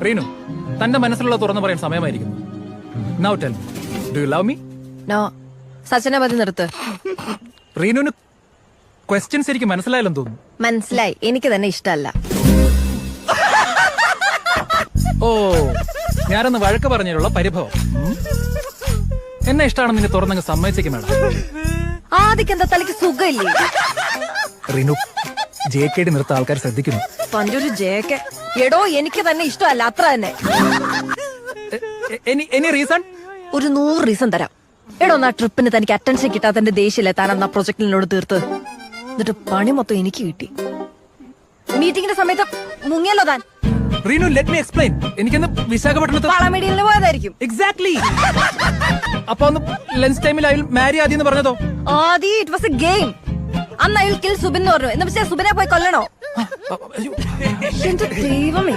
റീനു, തന്റെ മനസ്സിലുള്ള തുറന്നു പറയാൻ സമയമായിരിക്കുന്നു. Now tell me, do you love me? No. സച്ചിനെ മതി നിർത്ത്. റീനുവിന് ക്വസ്റ്റ്യൻസ് എനിക്ക് മനസ്സിലായാലെന്ന് തോന്നുന്നു. മനസ്സിലായി, എനിക്ക് തന്നെ ഇഷ്ടമല്ല. ഓ, ഞാനൊന്ന് വഴക്ക് പറഞ്ഞതിലുള്ള പരിഭവം. എന്നെ ഇഷ്ടമാണെന്ന് നിന്നെ തുറന്നങ്ങ് സമ്മതിച്ചേക്കും മേഡം. ആദ്യം എന്താ തലയ്ക്ക് സുഖമില്ലേ? റീനു, JKD നിർത്ത ആൾക്കാർ ശ്രദ്ധിക്കുന്നു. തന്റെ ഒരു ജേക്കെ. എടോ, എനിക്ക് തന്നെ ഇഷ്ടമല്ല, അത്ര തന്നെ. Any reason? ഒരു 100 റീസൺ തരാം. എടോ, ആ ട്രിപ്പിന് തനിക്ക് അറ്റൻഷൻ കിട്ടാത്തന്റെ ദേഷ്യല്ലേ താൻ അന്ന് ആ പ്രൊജക്ടിനോട് തീർത്ത്. എന്നിട്ട് പണി മൊത്തം എനിക്ക് കിട്ടി. മീറ്റിംഗിന്റെ സമയത്ത് മുങ്ങിയല്ലോ താൻ. Reenu, let me explain. എനിക്കൊന്ന് വിശാഖപട്ടണത്ത് വളമേടിയിൽ പോയതായിരിക്കും. എക്സാക്ട്ലി. അപ്പൊ ഒന്ന് ലഞ്ച് ടൈമിൽ അയാൾ മാരി ആദ്യം എന്ന് പറഞ്ഞതോ? ആദ്യം ഇറ്റ് വാസ് എ ഗെയിം. അന്ന് അയാൾ കിൽ സുബിൻ എന്ന് പറഞ്ഞു. എന്ന് വെച്ചാൽ സുബിനെ പോയി കൊല്ലണോ? എന്റെ ദൈവമേ.